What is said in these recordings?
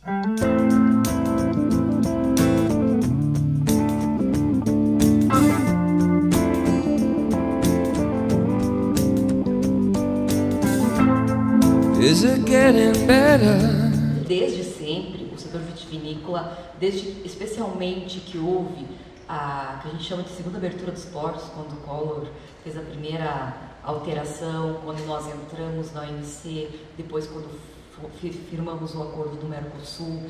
Is it getting better? Desde sempre, o setor vitivinícola, especialmente que houve a que a gente chama de segunda abertura dos portos, quando o Collor fez a primeira alteração, quando nós entramos na OMC, depois quando firmamos o acordo do Mercosul.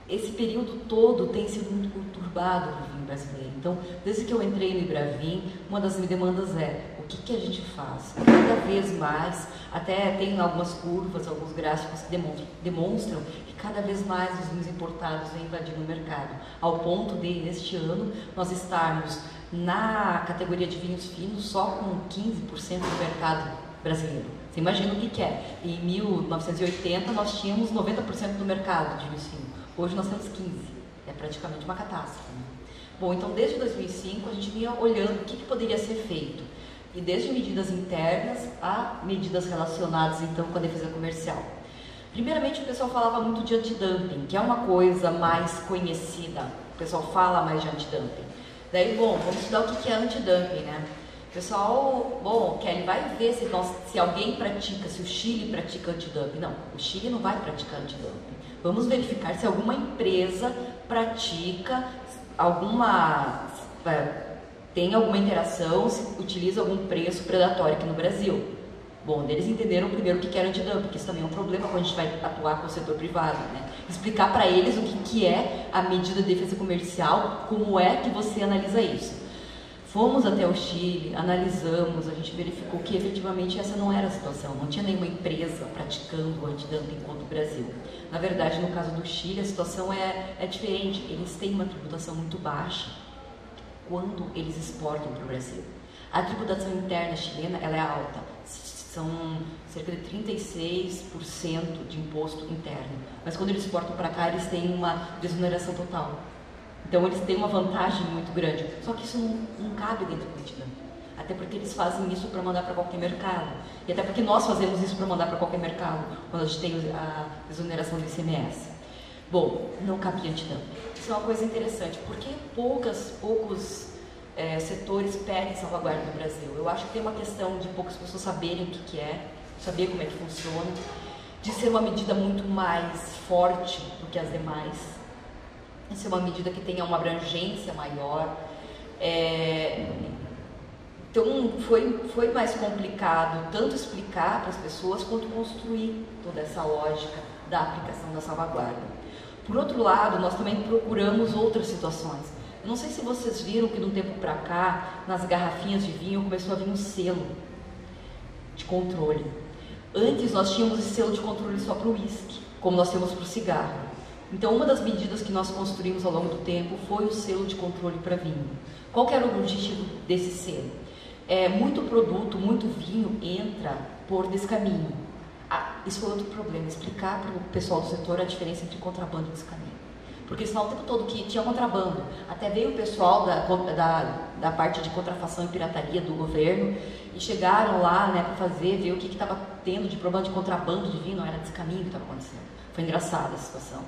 Esse período todo tem sido muito conturbado no vinho brasileiro. Então, desde que eu entrei no Ibravin, uma das minhas demandas é o que a gente faz? Cada vez mais, até tem algumas curvas, alguns gráficos que demonstram que cada vez mais os vinhos importados vêm invadindo o mercado, ao ponto de, neste ano, nós estarmos na categoria de vinhos finos só com 15% do mercado brasileiro. Você imagina o que é? Em 1980 nós tínhamos 90% do mercado de vinhos finos. Hoje nós temos 15%, é praticamente uma catástrofe. Né? Bom, então desde 2005 a gente vinha olhando o que poderia ser feito, e desde medidas internas a medidas relacionadas então com a defesa comercial. Primeiramente o pessoal falava muito de antidumping, que é uma coisa mais conhecida, o pessoal fala mais de antidumping. Daí, bom, vamos estudar o que é antidumping, né? O pessoal, bom, Kelly, vai ver se alguém pratica, se o Chile pratica antidumping. Não, o Chile não vai praticar antidumping. Vamos verificar se alguma empresa pratica tem alguma interação, se utiliza algum preço predatório aqui no Brasil. Bom, eles entenderam primeiro o que era antidumping, porque isso também é um problema quando a gente vai atuar com o setor privado, né? Explicar para eles o que é a medida de defesa comercial, como é que você analisa isso. Fomos até o Chile, analisamos, a gente verificou que efetivamente essa não era a situação, não tinha nenhuma empresa praticando o antidumping contra o Brasil. Na verdade, no caso do Chile, a situação é diferente, eles têm uma tributação muito baixa quando eles exportam para o Brasil. A tributação interna chilena ela é alta, são cerca de 36% de imposto interno, mas quando eles exportam para cá, eles têm uma desoneração total. Então eles têm uma vantagem muito grande, só que isso não cabe dentro do antidumping. Até porque eles fazem isso para mandar para qualquer mercado. E até porque nós fazemos isso para mandar para qualquer mercado, quando a gente tem a desoneração do ICMS. Bom, não cabia antidumping. Isso é uma coisa interessante, porque poucos setores pedem salvaguarda no Brasil. Eu acho que tem uma questão de poucas pessoas saberem o que é, saber como é que funciona, de ser uma medida muito mais forte do que as demais. Isso é uma medida que tenha uma abrangência maior. Então foi mais complicado tanto explicar para as pessoas quanto construir toda essa lógica da aplicação da salvaguarda. Por outro lado, nós também procuramos outras situações. Eu não sei se vocês viram que de um tempo para cá, nas garrafinhas de vinho começou a vir um selo de controle. Antes nós tínhamos esse selo de controle só para o uísque, como nós temos para o cigarro. Então, uma das medidas que nós construímos ao longo do tempo foi o selo de controle para vinho. Qual que era o objetivo desse selo? Muito produto, muito vinho entra por descaminho. Isso foi outro problema, explicar para o pessoal do setor a diferença entre contrabando e descaminho. Porque senão o tempo todo que tinha contrabando, até veio o pessoal da parte de contrafação e pirataria do governo e chegaram lá, né, para ver o que estava tendo de problema de contrabando de vinho, não era descaminho que estava acontecendo. Foi engraçada a situação.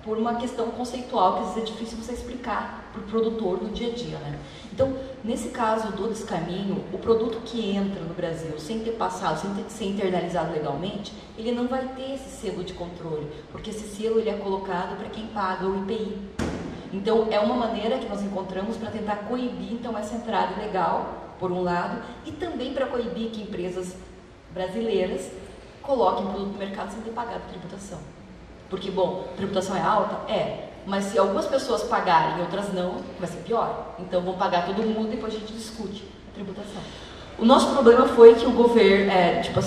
Por uma questão conceitual, que às vezes é difícil você explicar para o produtor no dia a dia, né? Então, nesse caso do descaminho, o produto que entra no Brasil sem ter passado, sem ser internalizado legalmente, ele não vai ter esse selo de controle, porque esse selo ele é colocado para quem paga o IPI. Então, é uma maneira que nós encontramos para tentar coibir então essa entrada ilegal, por um lado, e também para coibir que empresas brasileiras coloquem produto no mercado sem ter pagado tributação. Porque, bom, a tributação é alta? Mas se algumas pessoas pagarem e outras não, vai ser pior. Então, vão pagar todo mundo e depois a gente discute a tributação. O nosso problema foi que o governo,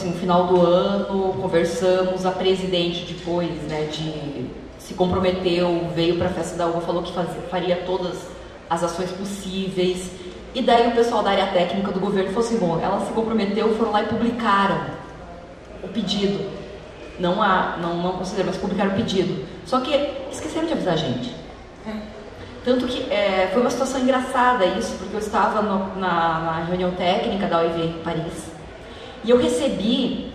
no final do ano, conversamos, a presidente depois, né, se comprometeu, veio para a Festa da Uva, falou que faria todas as ações possíveis. E daí o pessoal da área técnica do governo falou assim, bom, ela se comprometeu, foram lá e publicaram o pedido. Não consideram, mas publicaram o pedido. Só que esqueceram de avisar a gente. Tanto que foi uma situação engraçada isso, porque eu estava na reunião técnica da OIV em Paris. E eu recebi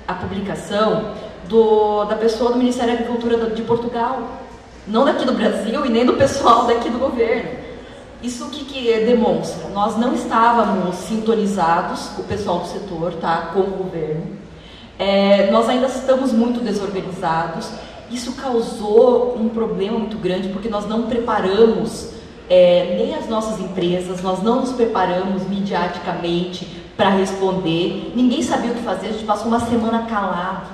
a publicação da pessoa do Ministério da Agricultura de Portugal, não daqui do Brasil e nem do pessoal daqui do governo. Isso o que demonstra? Nós não estávamos sintonizados, o pessoal do setor, tá, com o governo. Nós ainda estamos muito desorganizados. Isso causou um problema muito grande, porque nós não preparamos nem as nossas empresas, nós não nos preparamos midiaticamente para responder. Ninguém sabia o que fazer, a gente passou uma semana calado.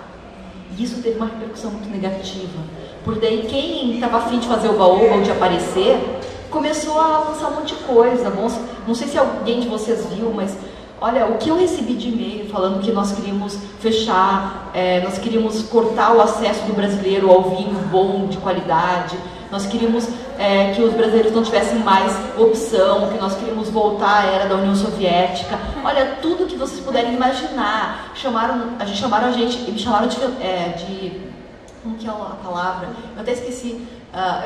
E isso teve uma repercussão muito negativa. Porque daí quem estava afim de fazer o baú ou de aparecer, começou a lançar um monte de coisa. Não sei se alguém de vocês viu, mas olha, o que eu recebi de e-mail falando que nós queríamos fechar, nós queríamos cortar o acesso do brasileiro ao vinho bom, de qualidade, nós queríamos que os brasileiros não tivessem mais opção, que nós queríamos voltar à era da União Soviética. Olha, tudo que vocês puderem imaginar. Me chamaram de como que é a palavra? Eu até esqueci.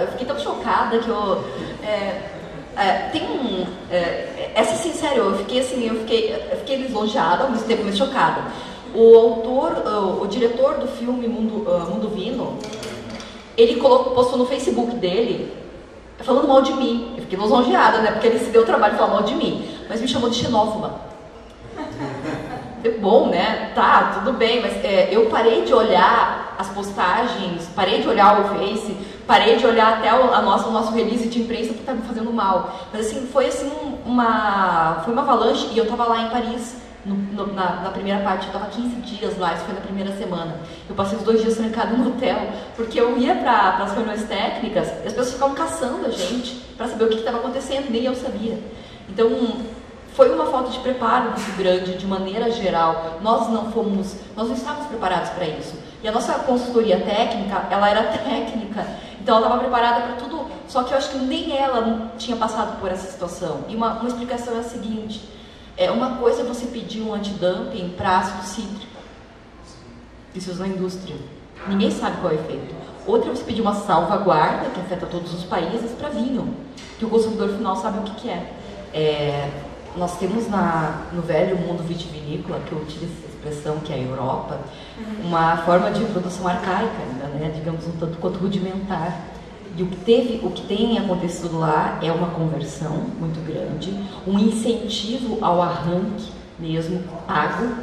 Eu fiquei tão chocada que eu... essa assim, sério, eu fiquei lisonjeada, ao mesmo tempo meio chocada. O diretor do filme Mundo Vino, ele postou no Facebook dele, falando mal de mim. Eu fiquei lisonjeada, né, porque ele se deu o trabalho de falar mal de mim, mas me chamou de xenófoba. Bom, né, tá, tudo bem, mas eu parei de olhar as postagens, parei de olhar o Face, parei de olhar até o nosso release de imprensa que tá me fazendo mal. Mas assim, foi uma avalanche, e eu tava lá em Paris, na primeira parte, eu tava 15 dias lá, isso foi na primeira semana. Eu passei os 2 dias trancada no hotel, porque eu ia para as reuniões técnicas, e as pessoas ficavam caçando a gente para saber o que estava acontecendo, nem eu sabia. Então, foi uma falta de preparo muito grande, de maneira geral. Nós não estávamos preparados para isso. E a nossa consultoria técnica, ela era técnica, então ela estava preparada para tudo, só que eu acho que nem ela tinha passado por essa situação. E uma explicação é a seguinte: uma coisa é você pedir um antidumping para ácido cítrico, isso usa na indústria, ninguém sabe qual é o efeito. Outra é você pedir uma salvaguarda, que afeta todos os países, para vinho, que o consumidor final sabe o que é. Nós temos no velho mundo vitivinícola, que eu utilizo essa expressão, que é a Europa, uma forma de produção arcaica ainda, né? Digamos, um tanto quanto rudimentar. E o que tem acontecido lá é uma conversão muito grande, um incentivo ao arranque mesmo, pago.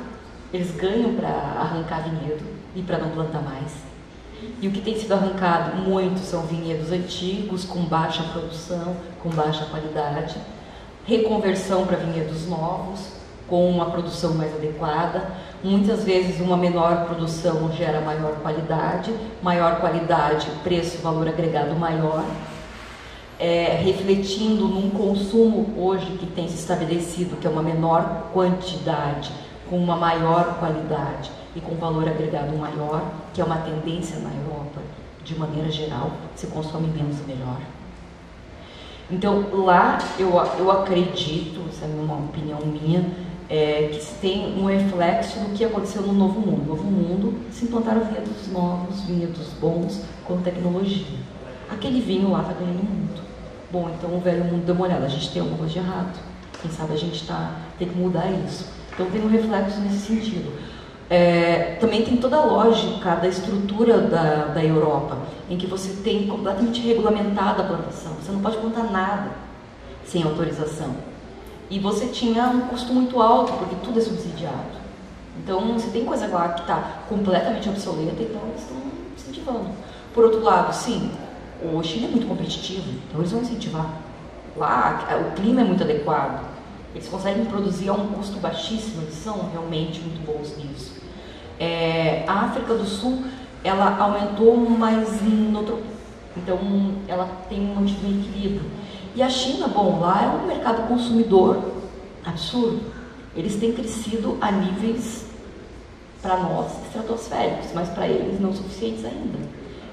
Eles ganham para arrancar vinhedo e para não plantar mais. E o que tem sido arrancado muito são vinhedos antigos, com baixa produção, com baixa qualidade, reconversão para vinhedos novos, com uma produção mais adequada. Muitas vezes uma menor produção gera maior qualidade, preço, valor agregado maior, refletindo num consumo hoje que tem se estabelecido, que é uma menor quantidade, com uma maior qualidade e com valor agregado maior, que é uma tendência na Europa, de maneira geral, se consome menos e melhor. Então, lá eu acredito, essa é uma opinião minha, que se tem um reflexo do que aconteceu no Novo Mundo. No Novo Mundo se implantaram vinhedos novos, vinhedos bons, com tecnologia. Aquele vinho lá está ganhando muito. Bom, então o velho mundo deu uma olhada, a gente tem alguma coisa de errado. Quem sabe a gente tem que mudar isso. Então tem um reflexo nesse sentido. Também tem toda a lógica da estrutura da Europa, em que você tem completamente regulamentada a plantação. Você não pode plantar nada sem autorização. E você tinha um custo muito alto, porque tudo é subsidiado. Então você tem coisa lá que está completamente obsoleta, então eles estão incentivando. Por outro lado, sim, o Chile é muito competitivo, então eles vão incentivar. Lá o clima é muito adequado, eles conseguem produzir a um custo baixíssimo, eles são realmente muito bons nisso. A África do Sul, ela aumentou, mas então ela tem mantido um equilíbrio. E a China, bom, lá é um mercado consumidor absurdo. Eles têm crescido a níveis, para nós, estratosféricos, mas para eles não suficientes ainda.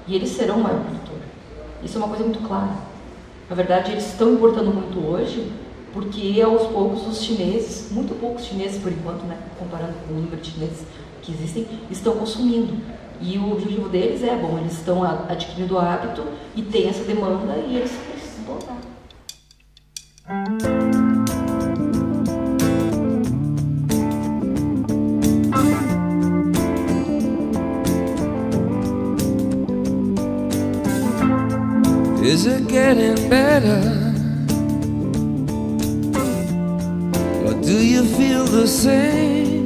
E eles serão o maior produtor. Isso é uma coisa muito clara. Na verdade, eles estão importando muito hoje, porque aos poucos os chineses, muito poucos chineses por enquanto, né, comparando com o número de chineses que existem, estão consumindo. E o objetivo deles eles estão adquirindo o hábito e tem essa demanda e eles precisam voltar. Is it getting better? Or do you feel the same?